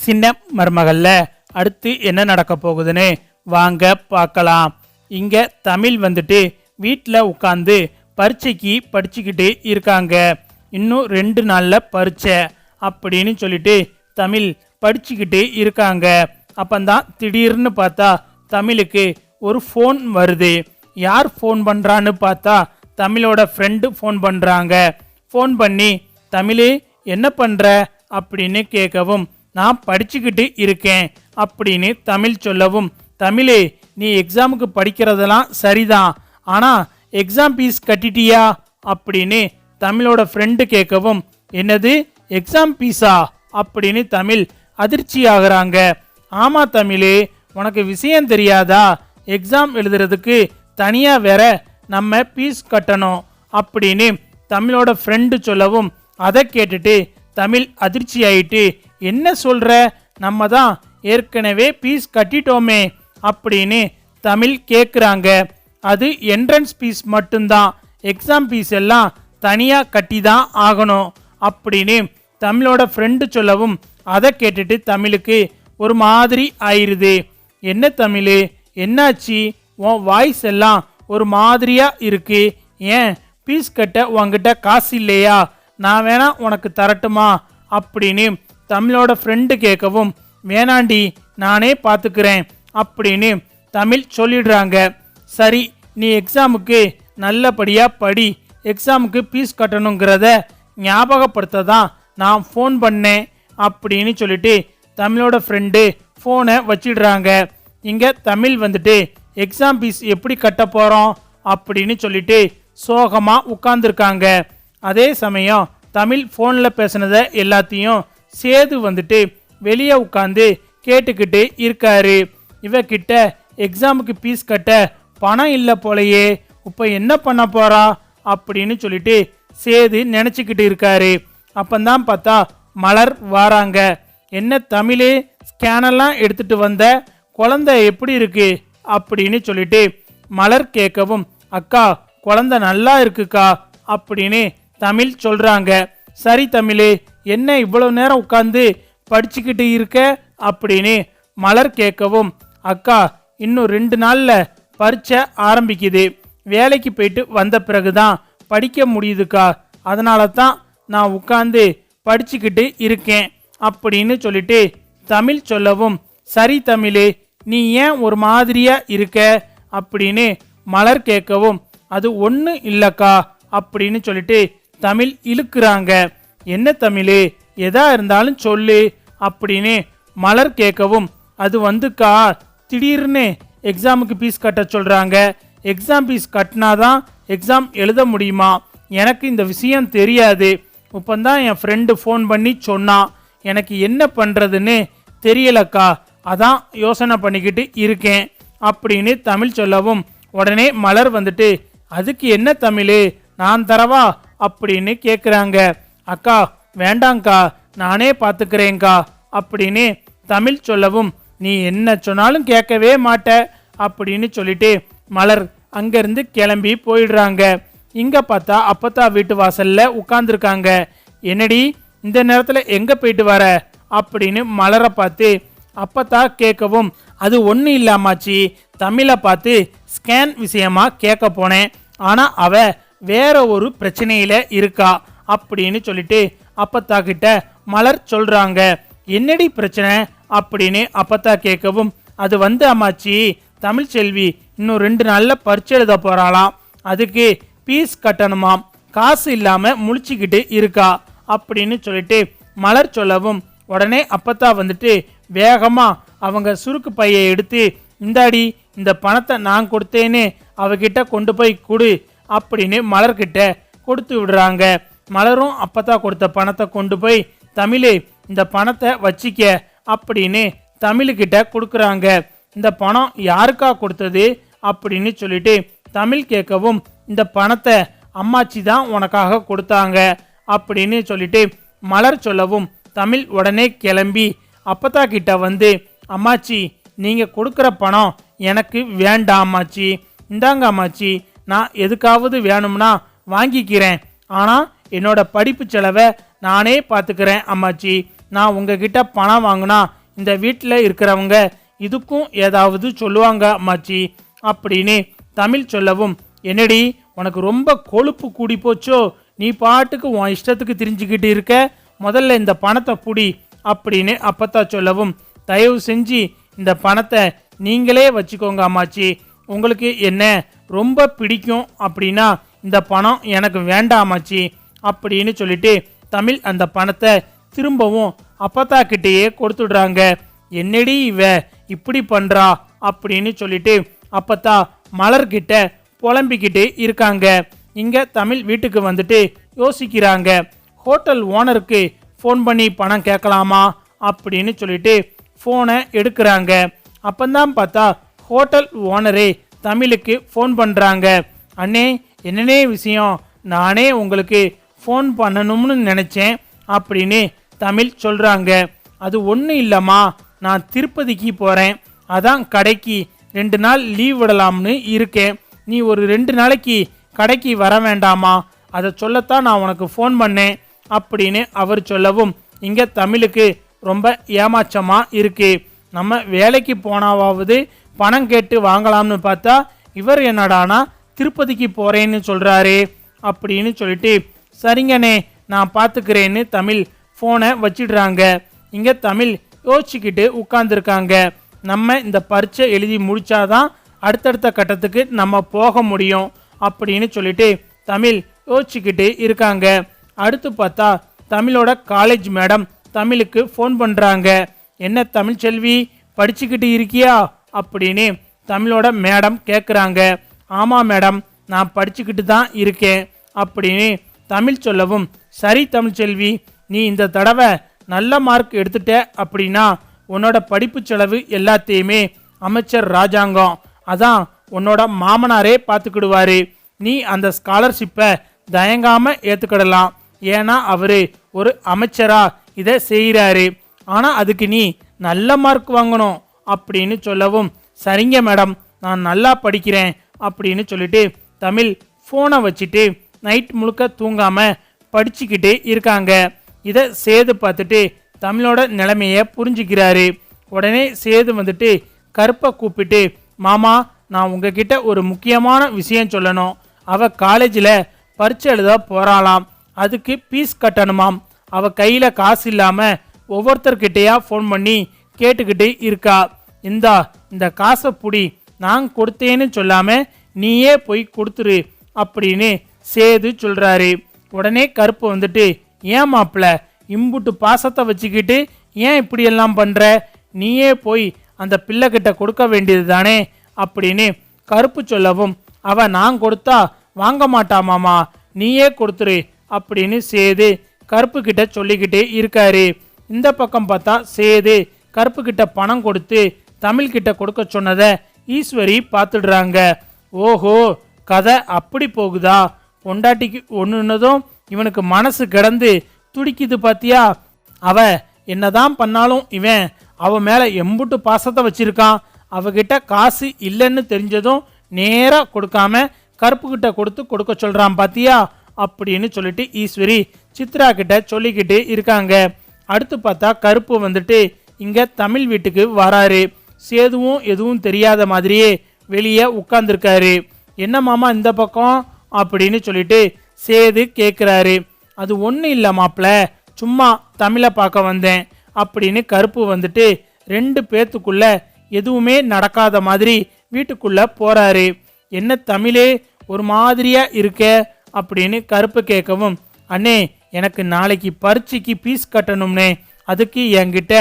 சின்ன மருமகள்ல அடுத்து என்ன நடக்க போகுதுன்னு வாங்க பார்க்கலாம். இங்க தமிழ் வந்துட்டு வீட்டில் உட்காந்து பரீட்சைக்கு படிச்சுக்கிட்டு இருக்காங்க. இன்னும் 2 நாள்ல பரீட்சை அப்படின்னு சொல்லிட்டு தமிழ் படிச்சுக்கிட்டு இருக்காங்க. அப்பந்தான் திடீர்னு பார்த்தா தமிழுக்கு ஒரு ஃபோன் வருது. யார் ஃபோன் பண்ணுறான்னு பார்த்தா தமிழோட ஃப்ரெண்டு ஃபோன் பண்ணுறாங்க. ஃபோன் பண்ணி தமிழே என்ன பண்ணுற அப்படின்னு கேட்கவும், நான் படிச்சுக்கிட்டு இருக்கேன் அப்படின்னு தமிழ் சொல்லவும், தமிழே நீ எக்ஸாமுக்கு படிக்கிறதெல்லாம் சரிதான், ஆனால் எக்ஸாம் ஃபீஸ் கட்டிட்டியா அப்படின்னு தமிழோட ஃப்ரெண்டு கேட்கவும், என்னது எக்ஸாம் ஃபீஸா அப்படின்னு தமிழ் அதிர்ச்சி ஆகுறாங்க. ஆமாம் தமிழே, உனக்கு விஷயம் தெரியாதா, எக்ஸாம் எழுதுறதுக்கு தனியாக வேற நம்ம ஃபீஸ் கட்டணும் அப்படின்னு தமிழோட ஃப்ரெண்டு சொல்லவும், அதை கேட்டுட்டு தமிழ் அதிர்ச்சி ஆயிட்டு, என்ன சொல்கிற, நம்ம தான் ஏற்கனவே ஃபீஸ் கட்டிட்டோமே அப்படின்னு தமிழ் கேட்குறாங்க. அது என்ட்ரன்ஸ் ஃபீஸ் மட்டும்தான், எக்ஸாம் ஃபீஸ் எல்லாம் தனியாக கட்டி தான் ஆகணும் அப்படின்னு தமிழோட ஃப்ரெண்டு சொல்லவும், அதை கேட்டுட்டு தமிழுக்கு ஒரு மாதிரி ஆயிடுது. என்ன தமிழ், என்னாச்சு, உன் வாய்ஸ் எல்லாம் ஒரு மாதிரியாக இருக்கு, ஏன் ஃபீஸ் கட்ட உங்ககிட்ட காசு இல்லையா, நான் வேணா உனக்கு தரட்டுமா அப்படின்னு தமிழோட ஃப்ரெண்டு கேட்கவும், வேணாண்டி நானே பார்த்துக்கிறேன் அப்படின்னு தமிழ் சொல்லிடுறாங்க. சரி, நீ எக்ஸாமுக்கு நல்லபடியாக படி, எக்ஸாமுக்கு ஃபீஸ் கட்டணுங்கிறத ஞாபகப்படுத்த தான் நான் ஃபோன் பண்ணேன் அப்படின்னு சொல்லிட்டு தமிழோட ஃப்ரெண்டு ஃபோனை வச்சிடுறாங்க. இங்கே தமிழ் வந்துட்டு எக்ஸாம் ஃபீஸ் எப்படி கட்ட போகிறோம் அப்படின்னு சொல்லிட்டு சோகமாக உட்காந்துருக்காங்க. அதே சமயம் தமிழ் ஃபோனில் பேசுனதை எல்லாத்தையும் சேது வந்துட்டு வெளியே உட்காந்து கேட்டுக்கிட்டு இருக்காரு. இவகிட்ட எக்ஸாமுக்கு ஃபீஸ் கட்ட பணம் இல்லை போலையே, இப்போ என்ன பண்ண போறா அப்படின்னு சொல்லிட்டு சேது நினச்சிக்கிட்டு இருக்காரு. அப்பந்தான் பார்த்தா மலர் வாராங்க. என்ன தமிழே, ஸ்கேனெல்லாம் எடுத்துட்டு வந்த, குழந்தை எப்படி இருக்கு அப்படின்னு சொல்லிட்டு மலர் கேட்கவும், அக்கா குழந்தை நல்லா இருக்குக்கா அப்படின்னு தமிழ் சொல்றாங்க. சரி தமிழே, என்ன இவ்வளவு நேரம் உட்காந்து படிச்சுக்கிட்டு இருக்க அப்படின்னு மலர் கேட்கவும், அக்கா இன்னும் 2 நாள்ல பரீட்சை ஆரம்பிக்குது, வேலைக்கு போயிட்டு வந்த பிறகுதான் படிக்க முடியுதுக்கா, அதனால தான் நான் உட்காந்து படிச்சுக்கிட்டு இருக்கேன் அப்படின்னு சொல்லிட்டு தமிழ் சொல்லவும், சரி தமிழே, நீ ஏன் ஒரு மாதிரியா இருக்க அப்படின்னு மலர் கேட்கவும், அது ஒன்றும் இல்லைக்கா அப்படின்னு சொல்லிட்டு தமிழ் இழுக்கிறாங்க. என்ன தமிழே, எதா இருந்தாலும் சொல்லு அப்படின்னு மலர் கேட்கவும், அது வந்துக்கா திடீர்னு எக்ஸாமுக்கு ஃபீஸ் கட்ட சொல்கிறாங்க, எக்ஸாம் ஃபீஸ் கட்டினாதான் எக்ஸாம் எழுத முடியுமா, எனக்கு இந்த விஷயம் தெரியாது, இப்போந்தான் என் ஃப்ரெண்டு ஃபோன் பண்ணி சொன்னான், எனக்கு என்ன பண்ணுறதுன்னு தெரியலக்கா, அதான் யோசனை பண்ணிக்கிட்டு இருக்கேன் அப்படின்னு தமிழ் சொல்லவும், உடனே மலர் வந்துட்டு, அதுக்கு என்ன தமிழ், நான் தரவா அப்படின்னு கேட்குறாங்க. அக்கா வேண்டாங்க்கா, நானே பார்த்துக்கிறேங்க்கா அப்படின்னு தமிழ் சொல்லவும், நீ என்ன சொன்னாலும் கேட்கவே மாட்ட அப்படின்னு சொல்லிட்டு மலர் அங்கேருந்து கிளம்பி போயிடுறாங்க. இங்கே பார்த்தா அப்பத்தா வீட்டு வாசல்ல உட்காந்துருக்காங்க. என்னடி இந்த நேரத்தில் எங்கே போயிட்டு வர அப்படின்னு மலரை பார்த்து அப்பத்தா கேட்கவும், அது ஒன்றும் இல்லாமாச்சு, தமிழை பார்த்து ஸ்கேன் விஷயமா கேட்க போனேன், ஆனால் அவ வேற ஒரு பிரச்சனையில இருக்கா அப்படின்னு சொல்லிட்டு அப்பத்தா கிட்ட மலர் சொல்றாங்க. என்னடி பிரச்சனை அப்படின்னு அப்பத்தா கேட்கவும், அது வந்து அம்மாச்சி, தமிழ் செல்வி இன்னும் 2 நாள்ல பரீட்சை எழுத போறாளாம், அதுக்கு ஃபீஸ் கட்டணுமாம், காசு இல்லாம முழிச்சுக்கிட்டு இருக்கா அப்படின்னு சொல்லிட்டு மலர் சொல்லவும், உடனே அப்பத்தா வந்துட்டு வேகமா அவங்க சுருக்கு பையை எடுத்து, இந்தாடி இந்த பணத்தை நான் கொடுத்தேன்னு அவகிட்ட கொண்டு போய் கொடு அப்படின்னு மலர்கிட்ட கொடுத்து விடுறாங்க. மலரும் அப்பத்தா கொடுத்த பணத்தை கொண்டு போய், தமிழே இந்த பணத்தை வச்சிக்க அப்படின்னு தமிழ்கிட்ட கொடுக்குறாங்க. இந்த பணம் யாருக்கா கொடுத்தது அப்படின்னு சொல்லிட்டு தமிழ் கேட்கவும், இந்த பணத்தை அம்மாச்சி தான் உனக்காக கொடுத்தாங்க அப்படின்னு சொல்லிட்டு மலர் சொல்லவும், தமிழ் உடனே கிளம்பி அப்பத்தா கிட்ட வந்து, அம்மாச்சி நீங்கள் கொடுக்குற பணம் எனக்கு வேண்டாம் அம்மாச்சி, இந்தாங்க அம்மாச்சி, நான் எதுக்காவது வேணும்னா வாங்கிக்கிறேன், ஆனால் என்னோட படிப்பு செலவை நானே பார்த்துக்கிறேன் அம்மாச்சி, நான் உங்ககிட்ட பணம் வாங்கினா இந்த வீட்டில் இருக்கிறவங்க இதுக்கும் ஏதாவது சொல்லுவாங்க அம்மாச்சி அப்படின்னு தமிழ் சொல்லவும், என்னடி உனக்கு ரொம்ப கொழுப்பு கூடி போச்சோ, நீ பாட்டுக்கு உன் இஷ்டத்துக்கு திரிஞ்சுக்கிட்டு இருக்க, முதல்ல இந்த பணத்தை புடி அப்படின்னு அப்பத்தா சொல்லவும், தயவு செஞ்சு இந்த பணத்தை நீங்களே வச்சுக்கோங்க அம்மாச்சி, உங்களுக்கு என்ன ரொம்ப பிடிக்கும் அப்படின்னா இந்த பணம் எனக்கு வேண்டாமாச்சி அப்படின்னு சொல்லிட்டு தமிழ் அந்த பணத்தை திரும்பவும் அப்பத்தா கிட்டேயே கொடுத்துடுறாங்க. என்னடி இவ இப்படி பண்றா அப்படின்னு சொல்லிட்டு அப்பத்தா மலர்கிட்ட புலம்பிக்கிட்டே இருக்காங்க. இங்க தமிழ் வீட்டுக்கு வந்துட்டு யோசிக்கிறாங்க, ஹோட்டல் ஓனருக்கு ஃபோன் பண்ணி பணம் கேட்கலாமா அப்படின்னு சொல்லிட்டு ஃபோனை எடுக்கிறாங்க. அப்பந்தான் பார்த்தா ஹோட்டல் ஓனரே தமிழுக்கு ஃபோன் பண்ணுறாங்க. அண்ணே என்னன்னே விஷயம், நானே உங்களுக்கு ஃபோன் பண்ணணும்னு நினச்சேன் அப்படின்னு தமிழ் சொல்கிறாங்க. அது ஒன்றும் இல்லைம்மா, நான் திருப்பதிக்கு போகிறேன், அதான் கடைக்கு 2 நாள் லீவ் விடலாம்னு இருக்கேன், நீ ஒரு 2 நாளைக்கு கடைக்கு வர வேண்டாமா, அதை சொல்லத்தான் நான் உனக்கு ஃபோன் பண்ணேன் அப்படின்னு அவர் சொல்லவும், இங்கே தமிழுக்கு ரொம்ப ஏமாற்றமாக இருக்கு. நம்ம வேலைக்கு போனாவது பணம் கேட்டு வாங்கலாம்னு பார்த்தா இவர் என்னடானா திருப்பதிக்கு போகிறேன்னு சொல்கிறாரு அப்படின்னு சொல்லிட்டு, சரிங்கண்ணே நான் பார்த்துக்கிறேன்னு தமிழ் ஃபோனை வச்சிடுறாங்க. இங்கே தமிழ் யோசிச்சுக்கிட்டு உட்காந்துருக்காங்க. நம்ம இந்த பரீட்சை எழுதி முடிச்சாதான் அடுத்தடுத்த கட்டத்துக்கு நம்ம போக முடியும் அப்படின்னு சொல்லிட்டு தமிழ் யோசிச்சுக்கிட்டு இருக்காங்க. அடுத்து பார்த்தா தமிழோட காலேஜ் மேடம் தமிழுக்கு ஃபோன் பண்ணுறாங்க. என்ன தமிழ்ச்செல்வி படிச்சுக்கிட்டு இருக்கியா அப்படின்னு தமிழோட மேடம் கேட்குறாங்க. ஆமாம் மேடம், நான் படிச்சுக்கிட்டு தான் இருக்கேன் அப்படின்னு தமிழ் சொல்லவும், சரி தமிழ்ச்செல்வி, நீ இந்த தடவை நல்ல மார்க் எடுத்துட்ட அப்படின்னா உன்னோட படிப்பு செலவு எல்லாத்தையுமே அமைச்சர் ராஜாங்கம், அதான் உன்னோட மாமனாரே பார்த்துக்கிடுவாரு, நீ அந்த ஸ்காலர்ஷிப்பை தயங்காமல் ஏற்றுக்கிடலாம், ஏன்னா அவர் ஒரு அமைச்சரா இதை செய்கிறாரு, ஆனால் அதுக்கு நீ நல்ல மார்க் வாங்கணும் அப்படின்னு சொல்லவும், சரிங்க மேடம் நான் நல்லா படிக்கிறேன் அப்படின்னு சொல்லிட்டு தமிழ் ஃபோனை வச்சுட்டு நைட் முழுக்க தூங்காமல் படிச்சுக்கிட்டே இருக்காங்க. இதை சேது பார்த்துட்டு தமிழோட நிலைமையை புரிஞ்சுக்கிறாரு. உடனே சேது வந்துட்டு கருப்பை கூப்பிட்டு, மாமா நான் உங்ககிட்ட ஒரு முக்கியமான விஷயம் சொல்லணும், அவ காலேஜில் பரீட்சை எழுத போகிறாளாம், அதுக்கு ஃபீஸ் கட்டணுமாம், அவ கையில் காசு இல்லாமல் ஒவ்வொருத்தர்கிட்டையா ஃபோன் பண்ணி கேட்டுக்கிட்டு இருக்கா, இந்த காசை புடி, நான் கொடுத்தேன்னு சொல்லாமல் நீயே போய் கொடுத்துரு அப்படின்னு சேது சொல்கிறாரு. உடனே கருப்பு வந்துட்டு, ஏன் மாப்பிள்ள இம்புட்டு பாசத்தை வச்சுக்கிட்டு ஏன் இப்படியெல்லாம் பண்ணுற, நீயே போய் அந்த பிள்ளைகிட்ட கொடுக்க வேண்டியது தானே அப்படின்னு கருப்பு சொல்லவும், அவன் நான் கொடுத்தா வாங்க மாட்டாமாமா, நீயே கொடுத்துரு அப்படின்னு சேது கருப்பு கிட்ட சொல்லிக்கிட்டே இருக்காரு. இந்த பக்கம் பார்த்தா சேது கருப்பு கிட்ட பணம் கொடுத்து தமிழ்கிட்ட கொடுக்க சொன்னதை ஈஸ்வரி பார்த்துடுறாங்க. ஓஹோ, கதை அப்படி போகுதா, பொண்டாட்டிக்கு ஒன்றுனதும் இவனுக்கு மனசு கிடந்து துடிக்குது பாத்தியா, அவ என்னதான் பண்ணாலும் இவன் அவ மேலே எம்புட்டு பாசத்தை வச்சிருக்கான், அவகிட்ட காசு இல்லைன்னு தெரிஞ்சதும் நேராக கொடுக்காம கருப்பு கிட்ட கொடுக்க சொல்கிறான் பாத்தியா அப்படின்னு சொல்லிட்டு ஈஸ்வரி சித்ரா கிட்ட சொல்லிக்கிட்டு இருக்காங்க. அடுத்து பார்த்தா கருப்பு வந்துட்டு இங்கே தமிழ் வீட்டுக்கு வராரு. சேதுவும் எதுவும் தெரியாத மாதிரியே வெளியே உட்கார்ந்துருக்காரு. என்ன மாமா இந்த பக்கம் அப்படின்னு சொல்லிட்டு சேது கேட்குறாரு. அது ஒன்றும் இல்லை மாப்பிள்ள, சும்மா தமிழை பார்க்க வந்தேன் அப்படின்னு கருப்பு வந்துட்டு 2 பேத்துக்குள்ள எதுவுமே நடக்காத மாதிரி வீட்டுக்குள்ள போறாரு. என்ன தமிழே ஒரு மாதிரியா இருக்க அப்படின்னு கருப்பு கேட்கவும், அண்ணே எனக்கு நாளைக்கு பரீட்சைக்கு ஃபீஸ் கட்டணும்னே, அதுக்கு என்கிட்ட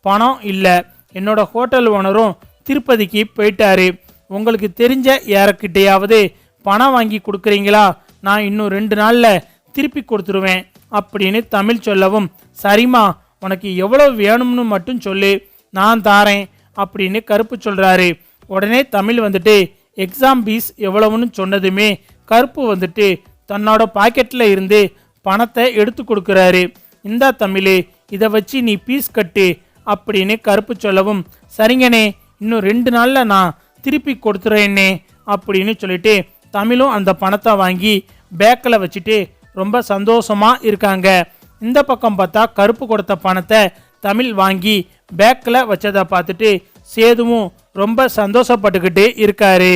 பணம் இல்லை, என்னோட ஹோட்டல் ஓனரும் திருப்பதிக்கு போயிட்டாரு, உங்களுக்கு தெரிஞ்ச யாருக்கிட்டையாவது பணம் வாங்கி கொடுக்குறீங்களா, நான் இன்னும் 2 நாளில் திருப்பி கொடுத்துருவேன் அப்படின்னு தமிழ் சொல்லவும், சரிம்மா உனக்கு எவ்வளோ வேணும்னு மட்டும் சொல்லு நான் தாரேன் அப்படின்னு கருப்பு சொல்கிறாரு. உடனே தமிழ் வந்துட்டு எக்ஸாம் ஃபீஸ் எவ்வளவுன்னு சொன்னதுமே கருப்பு வந்துட்டு தன்னோட பாக்கெட்டில் இருந்து பணத்தை எடுத்து கொடுக்குறாரு. இந்தா தமிழ், இதை வச்சு நீ ஃபீஸ் கட்டு அப்படின்னு கருப்பு சொல்லவும், சரிங்கண்ணே இன்னும் 2 நாளில் நான் திருப்பி கொடுத்துறேன்னே அப்படின்னு சொல்லிட்டு தமிழும் அந்த பணத்தை வாங்கி பேக்கில் வச்சுட்டு ரொம்ப சந்தோஷமாக இருக்காங்க. இந்த பக்கம் பார்த்தா கருப்பு கொடுத்த பணத்தை தமிழ் வாங்கி பேக்கில் வச்சதை பார்த்துட்டு சேதுவும் ரொம்ப சந்தோஷப்பட்டுக்கிட்டு இருக்காரு.